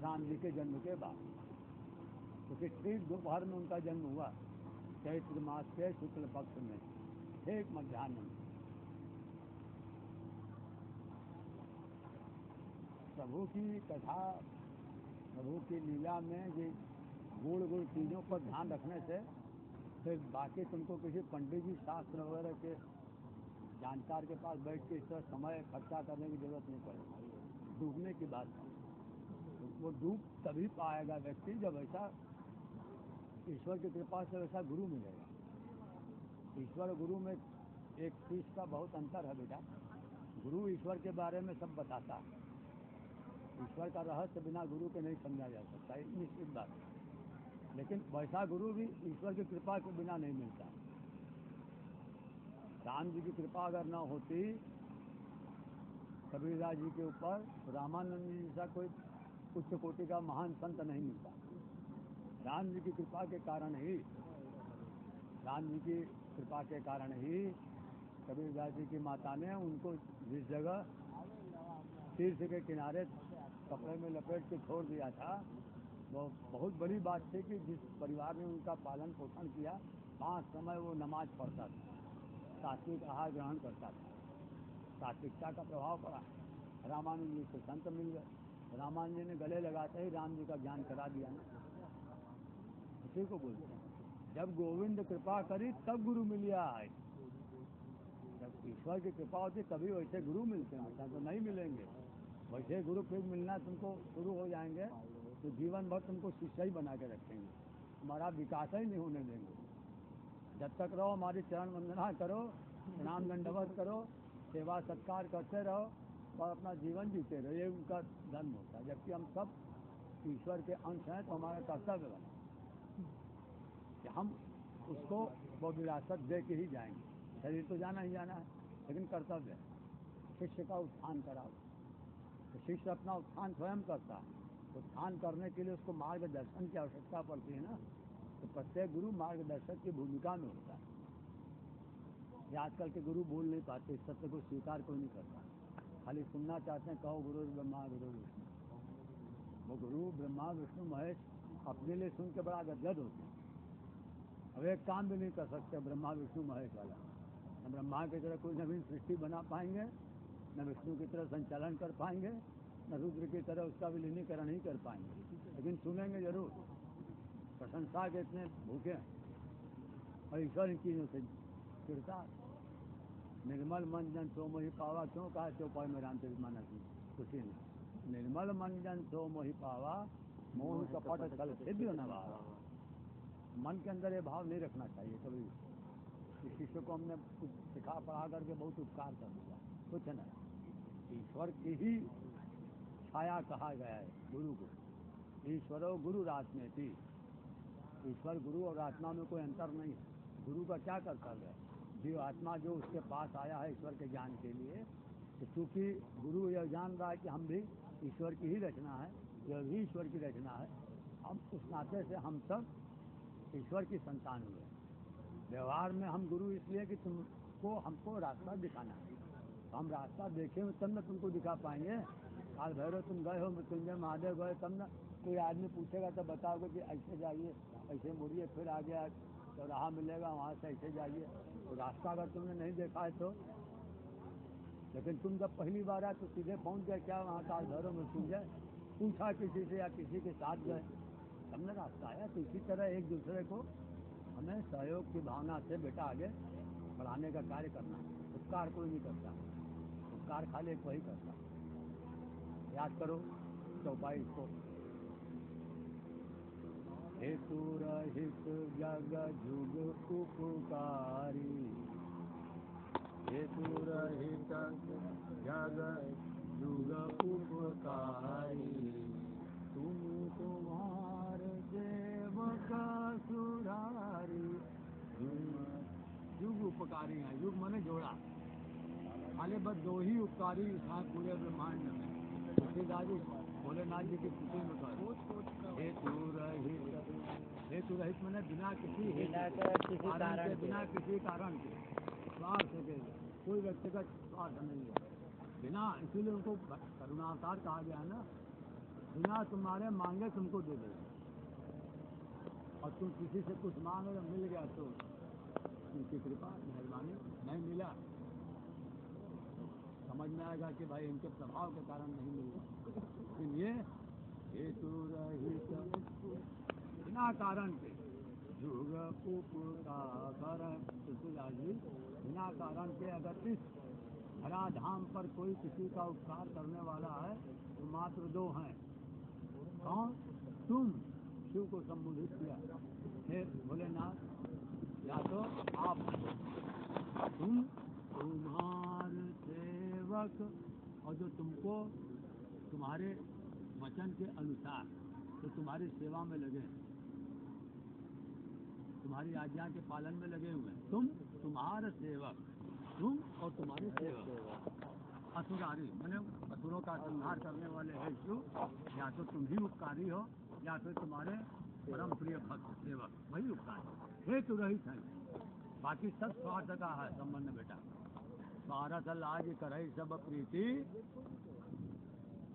राम जी के जन्म के बाद, क्योंकि ठीक दोपहर में उनका जन्म हुआ, चैत्र मास के शुक्ल पक्ष में, ठीक मध्याह्न में। प्रभु की कथा, प्रभु की लीला में ये गुड़ चीज़ों पर ध्यान रखने से फिर बाकी तुमको किसी पंडित जी शास्त्र वगैरह के जानकार के पास बैठ के इस तरह समय खर्चा करने की जरूरत नहीं पड़ेगी। डूबने की बात है, वो डूब तभी पाएगा व्यक्ति जब ऐसा ईश्वर की कृपा से वैसा गुरु मिलेगा। ईश्वर गुरु में एक चीज का बहुत अंतर है बेटा। गुरु ईश्वर के बारे में सब बताता है, ईश्वर का रहस्य बिना गुरु के नहीं समझा जा सकता, निश्चित बात है। लेकिन वैसा गुरु भी ईश्वर की कृपा के बिना नहीं मिलता। राम जी की कृपा अगर न होती कबीरदास जी के ऊपर, तो रामानंद जी जैसा कोई उच्च कोटि का महान संत नहीं मिलता। राम जी की कृपा के कारण ही, राम जी की कृपा के कारण ही कबीरदास जी की माता ने उनको जिस जगह तीर्थ के किनारे कपड़े में लपेट के छोड़ दिया था, वो बहुत बड़ी बात थी कि जिस परिवार ने उनका पालन पोषण किया, 5 समय वो नमाज पढ़ता था, सात्विक आहार ग्रहण करता था, सात्विकता का प्रभाव पड़ा। रामानंद जी से संत मिल गए, रामानंद जी ने गले लगाते ही राम जी का ज्ञान करा दिया ना। उसी को बोलते हैं जब गोविंद कृपा करी तब गुरु मिलिया है। जब ईश्वर की कृपा होती तभी वैसे गुरु मिलते हैं, वैसा तो नहीं मिलेंगे। वैसे गुरु फिर मिलना तुमको शुरू हो जाएंगे तो जीवन भर तुमको शिष्य ही बना के रखेंगे, तुम्हारा विकास ही नहीं होने देंगे। जब तक रहो हमारी चरण वंदना करो, प्रणाम दंडवत करो, सेवा सत्कार करते रहो और अपना जीवन जीते रहो, ये उनका धर्म होता है। जबकि हम सब ईश्वर के अंश हैं, तो हमारा कर्तव्य बना कि हम उसको वो विरासत दे के ही जाएंगे। शरीर तो जाना ही जाना है, लेकिन कर्तव्य शिष्य का उत्थान कराओ। तो शिष्य अपना उत्थान स्वयं करता है, उत्थान करने के लिए उसको मार्गदर्शन की आवश्यकता पड़ती है ना। तो प्रत्येक गुरु मार्गदर्शक की भूमिका में होता है। ये आजकल के गुरु बोल नहीं पाते, इस सत्य को स्वीकार कोई नहीं करता, खाली सुनना चाहते हैं, कहो गुरु ब्रह्मा गुरु विष्णु। वो गुरु ब्रह्मा विष्णु महेश अपने लिए सुन के बड़ा गदगद होते हैं। अब एक काम भी नहीं कर सकते ब्रह्मा विष्णु महेश वाला। न ब्रह्मा की तरह कोई नवीन सृष्टि बना पाएंगे, न विष्णु की तरह संचालन कर पाएंगे, न रुद्र की तरह उसका विलीनीकरण ही कर पाएंगे, लेकिन सुनेंगे जरूर। प्रशंसा के इतने भूखे हैं और ईश्वर इन चीज़ों से चिढ़ता। निर्मल मन जन सो मोहि पावा, क्यों कहा चौपाई में रामचरित मानस में खुशी ने। निर्मल मन जन सो मोहि पावा, मोह कपट छल सिद्ध न भावा। मन के अंदर ये भाव नहीं रखना चाहिए कभी। इस शिष्य को हमने कुछ सिखा पढ़ा करके बहुत उपकार कर दिया, कुछ नहीं। ईश्वर की ही छाया कहा गया है गुरु को। ईश्वरो गुरु आत्मे थी। ईश्वर गुरु और आत्मा में कोई अंतर नहीं है। गुरु का क्या कर्तव्य है? जीव आत्मा जो उसके पास आया है ईश्वर के ज्ञान के लिए, तो चूँकि गुरु यह जान रहा है कि हम भी ईश्वर की ही रचना है, यह भी ईश्वर की रचना है, हम उस नाते से हम सब ईश्वर की संतान हुए। व्यवहार में हम गुरु इसलिए कि तुमको हमको रास्ता दिखाना है, तो हम रास्ता देखे हुए तब न तुमको दिखा पाएंगे। काल भैरव तुम गए हो, मृत्युंजय महादेव गए, तब न कोई आदमी पूछेगा तब बताओगे कि ऐसे जाइए, ऐसे मुड़िए, फिर आ गया तो राह मिलेगा, वहाँ से ऐसे जाइए। तो रास्ता अगर तुमने नहीं देखा है तो, लेकिन तुम जब पहली बार आए तो सीधे पहुँच गए क्या वहाँ काल भैरव मृत्युंजय? पूछा किसी से या किसी के साथ गए, तब न रास्ता आया। तो इसी तरह एक दूसरे को हमें सहयोग की भावना से बेटा आगे बढ़ाने का कार्य करना है। उपकार कोई नहीं करता, उपकार खाली एक वही करता। याद करो चौपाई को। हेतु रहित जग जुग उपकारी, हेतु रहित जग जुग उपकारी, तुम तुम्हार सेवक सुरारी। युग उपकारी है, युग माने जोड़ा, खाली बस 2 ही उपकारी था पूरे ब्रह्मांड में। तुलसीदास जी भोलेनाथ जी की स्तुति में कहा हेतु रहित। हेतु रहित मैंने बिना किसी कारण के, बिना किसी कारण के, स्वार्थ के, कोई व्यक्तिगत स्वार्थ नहीं है बिना, इसीलिए उनको करुणावतार कहा गया है ना। बिना तुम्हारे मांगे तुमको दे देगा। और तुम किसी से कुछ मांगे तो मिल गया तो उनकी कृपा मेहरबानी, नहीं मिला समझ में आएगा कि भाई इनके प्रभाव के कारण नहीं मिल रहा। इसलिए हेतु रहित बिना कारण के जुग उपकार तुलसीदास जी बिना कारण के अगर इस धराधाम पर कोई किसी का उपकार करने वाला है तो मात्र दो हैं। कौन? तुम। शिव को संबोधित किया, हे भोलेनाथ, या तो आप तुम तुम्हारे सेवक, और जो तुमको तुम्हारे वचन के अनुसार तो तुम्हारी सेवा में लगे, तुम्हारी आज्ञा के पालन में लगे हुए, तुम तुम्हारे सेवक, तुम और तुम्हारे सेवक। असुरारी मैंने असुरों का संहार करने वाले हैं शिव, या तो तुम ही उपकारी हो या फिर तुम्हारे परम प्रिय भक्त सेवक, वही उपकारी। हेतु रहित है, बाकी सब स्वार्थ का है संबंध बेटा। स्वार्थ लागी करई सब प्रीति,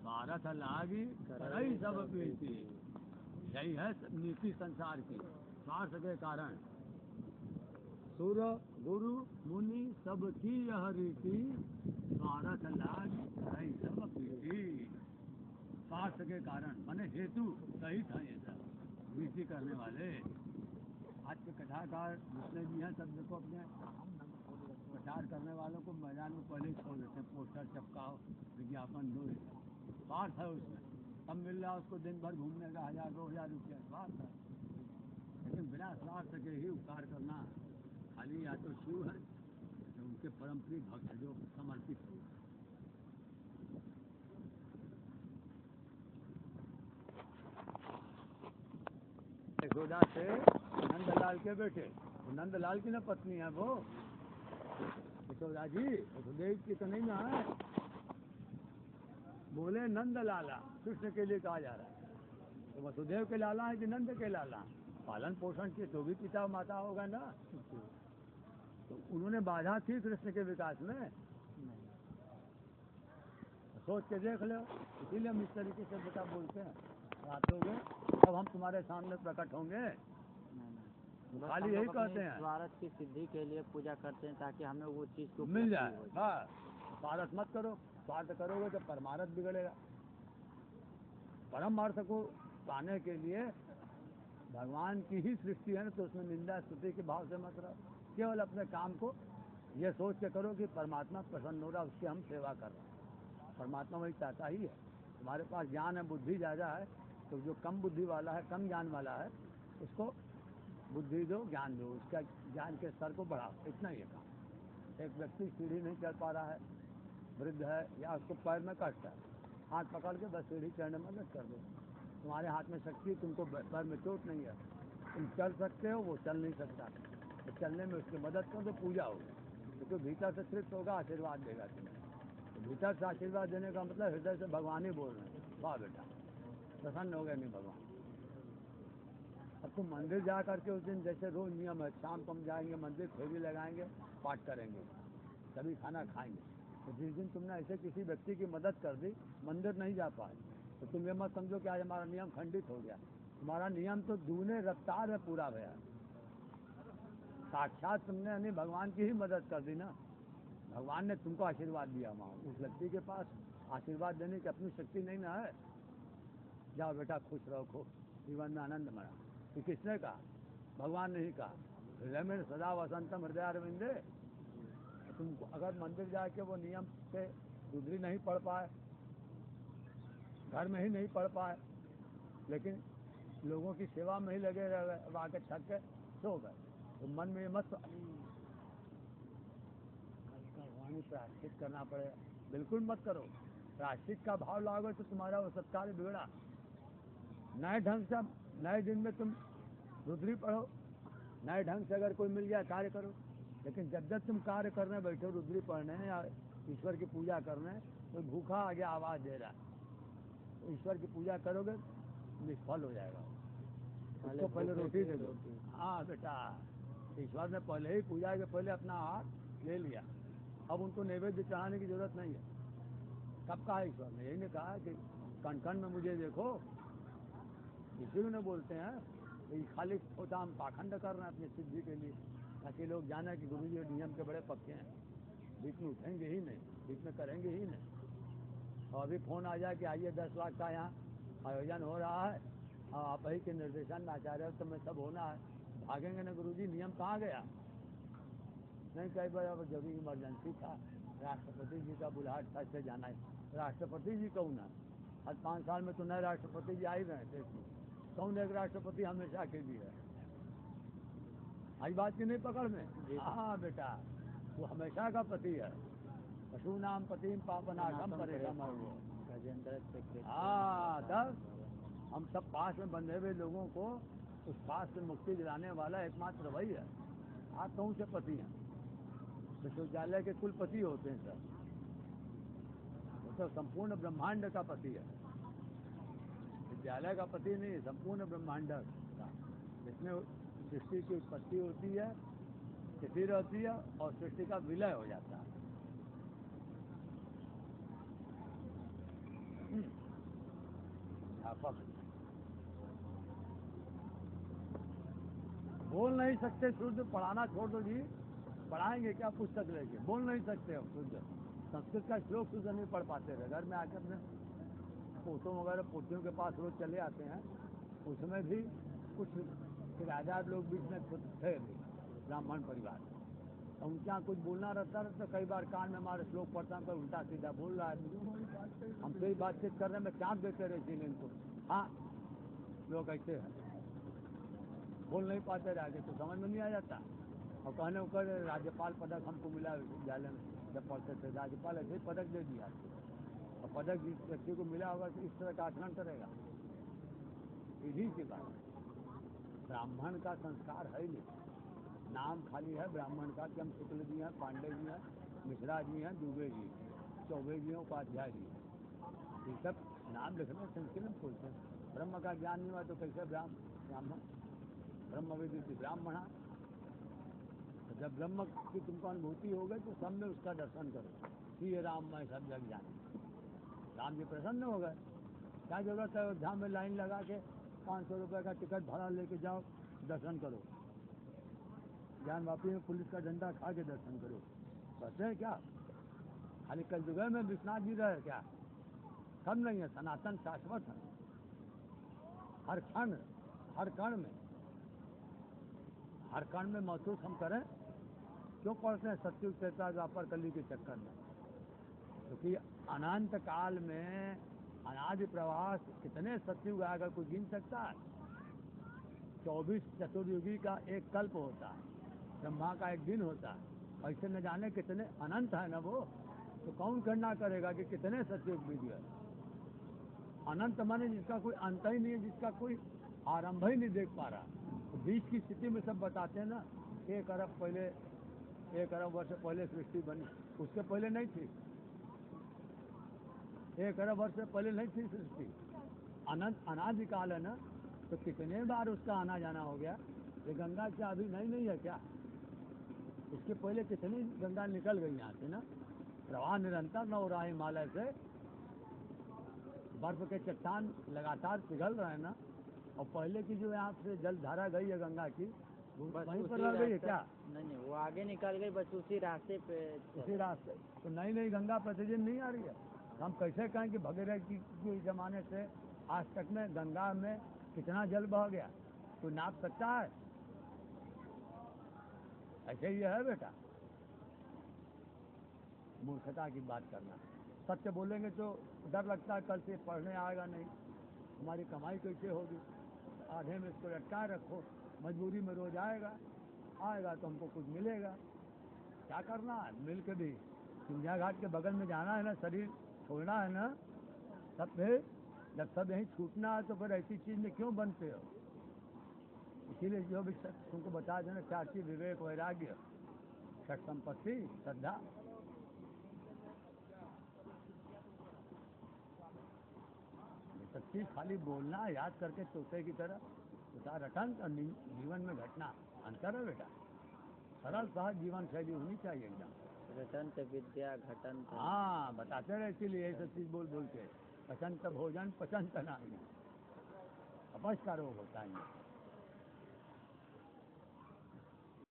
स्वार्थ लागी करई सब प्रीति, यही है नीति संसार की। स्वार्थ के कारण सुर गुरु मुनि सबकी यह रीति, स्वार्थ लागी करई सब प्रीति। स्वार्थ के कारण माने हेतु सहित है ये सब रीति करने वाले। आज के कथाकार जितने भी हैं सब देखो अपने प्रचार करने वालों को मैदान में पहले ही छोड़ देते हैं, पोस्टर चपकाओ, विज्ञापन दो, स्वार्थ है उसमें। कब मिल रहा उसको दिन भर घूमने का 1000-2000 रुपया, स्वार्थ है। लेकिन बिना स्वार्थ के ही उपकार करना खाली या तो शिव है तो उनके परम प्रिय भक्त जो समर्पित हो। यशोदा से नंदलाल के बेटे, नंदलाल की ना पत्नी है वो यशोदा जी, वसुदेव की तो नहीं ना है। बोले नंद लाला कृष्ण के लिए कहा जा रहा है, तो वसुदेव के लाला है कि नंद के लाला? पालन पोषण के तो भी पिता माता होगा ना, तो उन्होंने बाधा थी कृष्ण के विकास में, सोच के देख लो। इसीलिए हम इस तरीके से बेटा बोलते हैं, रात होगे अब हम तुम्हारे सामने प्रकट होंगे, खाली यही कहते हैं स्वार्थ की सिद्धि के लिए पूजा करते हैं ताकि हमें वो चीज को मिल जाए। हाँ, स्वार्थ मत करो, स्वार्थ करोगे तो परमार्थ बिगड़ेगा। परम अर्थ को पाने के लिए भगवान की ही सृष्टि है ना, तो उसमें निंदा स्तुति के भाव से मत रहो, केवल अपने काम को ये सोच के करो कि परमात्मा प्रसन्न हो रहा, उसकी हम सेवा कर रहे हैं। परमात्मा वही चाहता ही है। तुम्हारे पास ज्ञान है, बुद्धि ज़्यादा है, तो जो कम बुद्धि वाला है, कम ज्ञान वाला है, उसको बुद्धि दो, ज्ञान दो, उसका ज्ञान के स्तर को बढ़ाओ, इतना ही है काम। एक व्यक्ति सीढ़ी नहीं चढ़ पा रहा है, वृद्ध है, या उसको पैर में कष्ट है, हाथ पकड़ के बस सीढ़ी चढ़ने में मदद कर दो। तुम्हारे हाथ में शक्ति, तुमको पैर में चोट नहीं है, तुम चल सकते हो, वो चल नहीं सकता, तो चलने में उसकी मदद कर दो, पूजा होगी। क्योंकि भीतर से तृप्त होगा, आशीर्वाद देगा तुम्हें। तो भीतर से आशीर्वाद देने का मतलब हृदय से भगवान ही बोल रहे हैं, वाह बेटा प्रसन्न हो गए नहीं भगवान। अब तुम मंदिर जा करके उस दिन जैसे रोज नियम है, शाम को हम जाएंगे मंदिर, फेरी लगाएंगे, पाठ करेंगे, तभी खाना खाएंगे। तो जिस दिन तुमने ऐसे किसी व्यक्ति की मदद कर दी, मंदिर नहीं जा पाए, तो तुम ये मत समझो कि आज हमारा नियम खंडित हो गया। तुम्हारा नियम तो दूने रफ्तार है पूरा भैया। साक्षात तुमने यानी भगवान की ही मदद कर दी ना, भगवान ने तुमको आशीर्वाद दिया। वहाँ उस व्यक्ति के पास आशीर्वाद देने की अपनी शक्ति नहीं ना है। जाओ बेटा खुश रहो, खूब जीवन में आनंद मना। ये किसने कहा? भगवान ने ही कहा, हृदय में सदा वसंतम हृदय अरविंदे। तुम अगर मंदिर जाके वो नियम से रुद्री नहीं पढ़ पाए, घर में ही नहीं पढ़ पाए, लेकिन लोगों की सेवा में ही लगे रह गए, अब आके थक के सो गए, तो मन में मत वाणी प्रायश्चित करना पड़ेगा, बिल्कुल मत करो। प्रायश्चित का भाव लाओगे तो तुम्हारा वो सत्कार बिगड़ा। नए ढंग से नए दिन में तुम रुद्री पढ़ो, नए ढंग से अगर कोई मिल जाए कार्य करो, लेकिन जब जब तुम कार्य करने बैठो, रुद्री पढ़ने या ईश्वर की पूजा करने, कोई भूखा आगे आवाज़ दे रहा है, तो ईश्वर की पूजा करोगे निष्फल हो जाएगा। उसको पहले रोटी दे दो। हाँ बेटा, ईश्वर ने पहले ही पूजा के पहले अपना हाथ ले लिया, अब उनको नैवेद्य चढ़ाने की जरूरत नहीं है। कब कहा ईश्वर ने? यही ने कहा कि कण कण में मुझे देखो, इसी ने बोलते हैं कि खाली छोटा हम पाखंड कर रहे हैं अपनी सिद्धि के लिए, ताकि लोग जाने कि गुरु जी नियम के बड़े पक्के हैं, बीच में उठेंगे ही नहीं, बीच में करेंगे ही नहीं। और अभी फोन आ जाए कि आइए 10 लाख का यहाँ आयोजन हो रहा है और आप ही के निर्देशन में आचार्य तो में सब होना है, भागेंगे ना गुरु जी, नियम कहाँ गया? नहीं, कई बार अब जरूरी इमरजेंसी था, राष्ट्रपति जी का बुलाहट था, इससे जाना है। राष्ट्रपति जी कौन है? हर 5 साल में तो नए राष्ट्रपति जी आ ही गए देश में, कौन एक राष्ट्रपति हमेशा के लिए है? आई बात की नहीं पकड़ में? हाँ बेटा, वो हमेशा का पति है। पशु नाम पति पापनाशम परेगा वो। हाँ, तब हम सब पास में बंधे हुए लोगों को उस पास से मुक्ति दिलाने वाला एकमात्र वही है। आप कौन से पति हैं? विश्वविद्यालय के कुलपति होते हैं सर, वो तो संपूर्ण ब्रह्मांड का पति है, विद्यालय का पति नहीं, संपूर्ण ब्रह्मांड का, जिसमें सृष्टि की उत्पत्ति होती है, स्थिति रहती है और सृष्टि का विलय हो जाता है। बोल नहीं सकते शुद्ध, पढ़ाना छोड़ दो जी, पढ़ाएंगे क्या पुस्तक लेके? बोल नहीं सकते हम शुद्ध, संस्कृत का श्लोक शुद्ध नहीं पढ़ पाते थे। घर में आकर अपने पोतों वगैरह पोतियों के पास रोज चले आते हैं, उसमें भी कुछ किराएदार लोग बीच में थे ब्राह्मण परिवार, तो उनके यहाँ कुछ बोलना रहता तो कई बार कान में हमारे श्लोक पढ़ता हूँ, उल्टा सीधा बोल रहा है, हमसे ही बातचीत कर रहे हैं, मैं चाँप देते रहे इसीलिए इनको। हाँ, लोग ऐसे हैं, बोल नहीं पाते रह गए तो समझ में नहीं आ जाता। और कहने ऊपर राज्यपाल पदक हमको मिला विद्यालय में जब पढ़ते थे, राज्यपाल ऐसे ही पदक दे दिया, और पदक जिस व्यक्ति को मिला होगा तो इस तरह का आचरण करेगा, सीधी सी बात। ब्राह्मण का संस्कार है ही नहीं, नाम खाली है ब्राह्मण का कि हम शुक्ल जी हैं, पांडे जी हैं, मिश्रा जी हैं, दुबे जी, चौबे जी हैं, उपाध्याय जी, ये सब नाम लिखने संस्कृत में बोलते हैं। ब्रह्म का ज्ञान नहीं हुआ तो कैसे ब्राह्मण? ब्रह्म विद्युत ब्राह्मण। तो जब ब्रह्म की तुमको अनुभूति हो गई तो सब में उसका दर्शन करो कि ये राम मैं सब जग जाने, राम जी प्रसन्न हो गए। क्या जरूरत है अयोध्या में लाइन लगा के 500 रुपये का टिकट भाड़ा लेके जाओ, दर्शन करो, ज्ञान वापी में पुलिस का डंडा खा के दर्शन करो, कहते हैं क्या? खाली कल जुगे में विश्वनाथ जी रहे क्या? सब नहीं है, सनातन शाश्वत है, हर क्षण हर कण में, हर कण में महसूस हम करें। क्यों पढ़ते हैं सत्युग त्रेता द्वापर कली के चक्कर में? क्योंकि अनंत काल में अनादि प्रवास कितने सत्युग आकर कोई गिन सकता है? 24 चतुर्युगी का एक कल्प होता है, ब्रह्मा का एक दिन होता है, ऐसे न जाने कितने अनंत है ना वो, तो कौन गणना करेगा कि कितने सत्युग बीत गए? अनंत माने जिसका कोई अंत ही नहीं है, जिसका कोई आरंभ ही नहीं देख पा रहा। तो बीच की स्थिति में सब बताते हैं ना, 1 अरब पहले, 1 अरब वर्ष पहले सृष्टि बनी, उसके पहले नहीं थी, 1 अरब वर्ष से पहले नहीं थी सृष्टि, अनंत अनादिकाल है ना, तो कितने बार उसका आना जाना हो गया। ये गंगा क्या अभी नहीं है क्या? इसके पहले कितनी गंगा निकल गई यहाँ से ना, प्रवाह निरंतर न हो रहा है, हिमालय से बर्फ के चट्टान लगातार पिघल रहे हैं ना, और पहले की जो यहाँ से जलधारा गई है गंगा की, वहीं पर रह गई है क्या? नहीं, वो आगे निकल गई, बस उसी रास्ते पे, उसी रास्ते। तो नई गंगा प्रतिदिन नहीं आ रही है, हम कैसे कहें कि भगीरथ जी के जमाने से आज तक में गंगा में कितना जल बह गया? कोई नाप सकता है? ऐसे ही है बेटा, मूर्खता की बात करना। सत्य बोलेंगे तो डर लगता है कल से पढ़ने आएगा नहीं, हमारी कमाई कैसे होगी? आधे में इसको लटकाए रखो, मजबूरी में रोज आएगा तो हमको कुछ मिलेगा। क्या करना है? मिल के भी सिंधिया घाट के बगल में जाना है ना, शरीर छोड़ना है ना, तब फिर जब सब यहीं छूटना है तो फिर ऐसी चीज में क्यों बनते हो? इसीलिए जो भी तुमको बता देना, 4 चीज, विवेक, वैराग्य, षट संपत्ति, श्रद्धा। सब चीज खाली बोलना, याद करके तोते की तरह उतार रटन और जीवन में घटना अंतर है बेटा। सरल सहज जीवन शैली होनी चाहिए एकदम। रटंत विद्या घटंत। हाँ, बताते रहे, इसीलिए ये सब चीज बोल के पचंत भोजन पचंत नहीं, अपच का रोग होता है।